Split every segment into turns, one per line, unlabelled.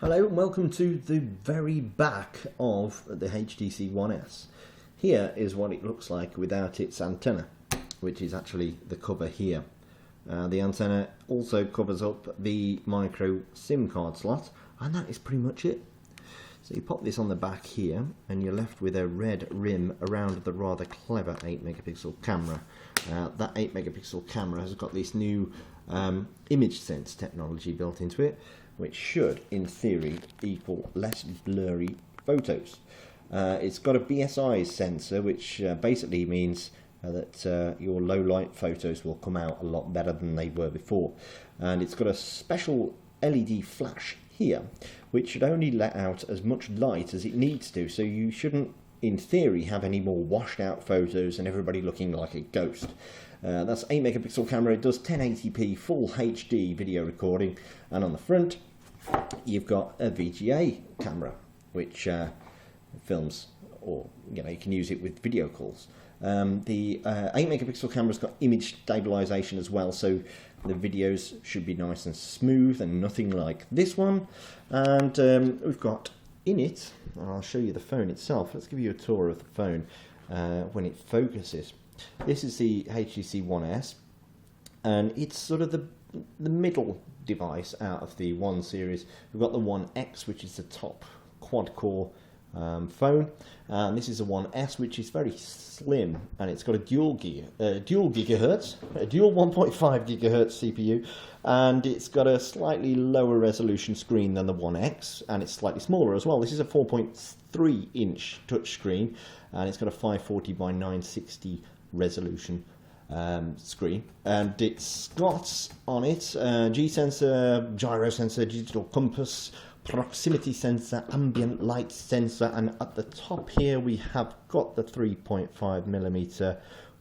Hello and welcome to the very back of the HTC One S. Here is what it looks like without its antenna, which is actually the cover here. The antenna also covers up the micro SIM card slot, and that is pretty much it. So you pop this on the back here and you're left with a red rim around the rather clever 8 megapixel camera. That 8 megapixel camera has got this new image sense technology built into it, which should, in theory, equal less blurry photos. It's got a BSI sensor, which basically means that your low light photos will come out a lot better than they were before. And it's got a special LED flash here, which should only let out as much light as it needs to, so you shouldn't, in theory, have any more washed out photos and everybody looking like a ghost. That's 8 megapixel camera. It does 1080p full HD video recording, and on the front you've got a VGA camera which films, or you can use it with video calls. The 8 megapixel camera's got image stabilization as well, so the videos should be nice and smooth and nothing like this one. And we've got in it, I'll show you the phone itself. Let's give you a tour of the phone when it focuses. This is the HTC One S, and it's sort of the middle device out of the One series. We've got the One X, which is the top quad-core phone, and this is a One S, which is very slim, and it's got a dual 1.5 gigahertz CPU, and it's got a slightly lower resolution screen than the One X, and it's slightly smaller as well. This is a 4.3 inch touchscreen, and it's got a 540 by 960 resolution screen, and it's got on it G sensor, gyro sensor, digital compass, proximity sensor, ambient light sensor, and at the top here we have got the 3.5mm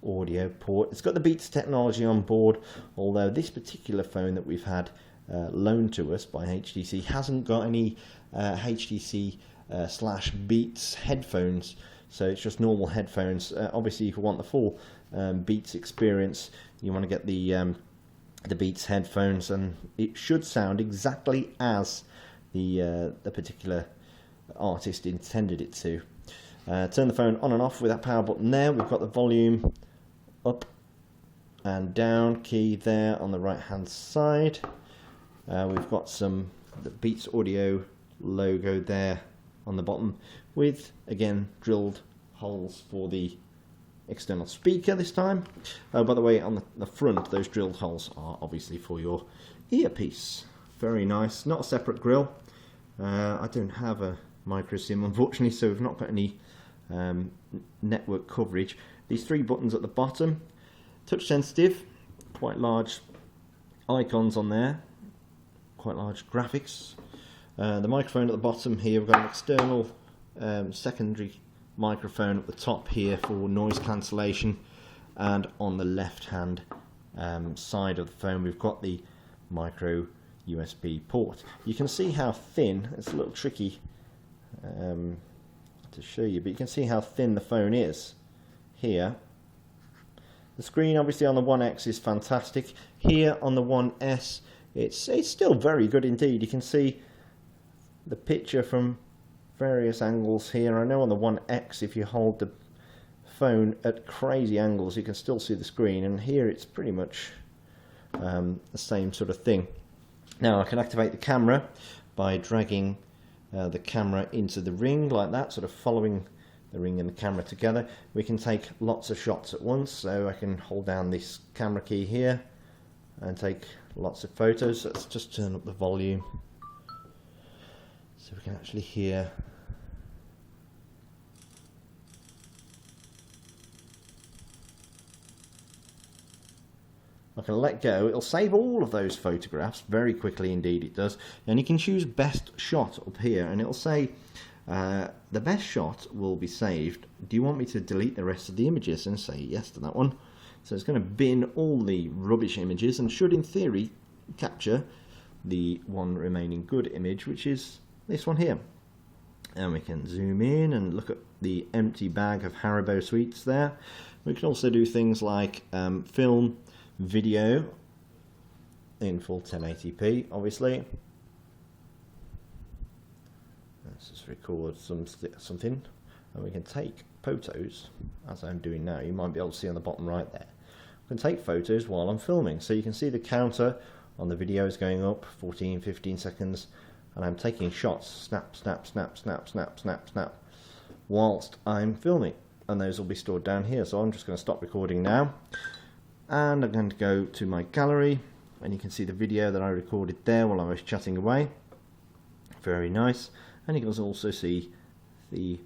audio port. It's got the Beats technology on board, although this particular phone that we've had loaned to us by HTC hasn't got any HTC /Beats headphones, so it's just normal headphones. Obviously, if you want the full Beats experience, you want to get the Beats headphones, and it should sound exactly as the particular artist intended it to. Turn the phone on and off with that power button there. We've got the volume up and down key there on the right hand side. We've got the Beats audio logo there on the bottom, with again drilled holes for the external speaker this time. By the way, on the front, those drilled holes are obviously for your earpiece. Very nice. Not a separate grill. I don't have a micro SIM, unfortunately, so we've not got any network coverage. These 3 buttons at the bottom, touch sensitive, quite large icons on there, quite large graphics. The microphone at the bottom here, we've got an external secondary microphone at the top here for noise cancellation, and on the left hand side of the phone we've got the micro USB port. You can see how thin, it's a little tricky to show you, but you can see how thin the phone is here. The screen obviously on the One X is fantastic. Here on the One S it's still very good indeed. You can see the picture from various angles here. I know on the One X, if you hold the phone at crazy angles, you can still see the screen, and here it's pretty much the same sort of thing. Now I can activate the camera by dragging the camera into the ring like that, sort of following the ring and the camera together. We can take lots of shots at once, so I can hold down this camera key here and take lots of photos. Let's just turn up the volume so we can actually hear. I can let go. It'll save all of those photographs very quickly indeed, it does. And you can choose best shot up here, and it'll say the best shot will be saved. Do you want me to delete the rest of the images? And say yes to that one. So it's going to bin all the rubbish images and should in theory capture the one remaining good image, which is this one here. And we can zoom in and look at the empty bag of Haribo sweets there. We can also do things like film video in full 1080p, obviously. let's record something, and we can take photos, as I'm doing now. You might be able to see on the bottom right there. I can take photos while I'm filming, so you can see the counter on the video is going up, 14, 15 seconds, and I'm taking shots, snap, snap, snap, snap, snap, snap, snap, whilst I'm filming, and those will be stored down here. So I'm just going to stop recording now, and I'm going to go to my gallery, and you can see the video that I recorded there while I was chatting away. Very nice. And you can also see the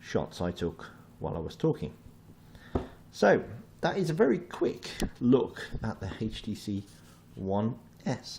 shots I took while I was talking. So that is a very quick look at the HTC One S.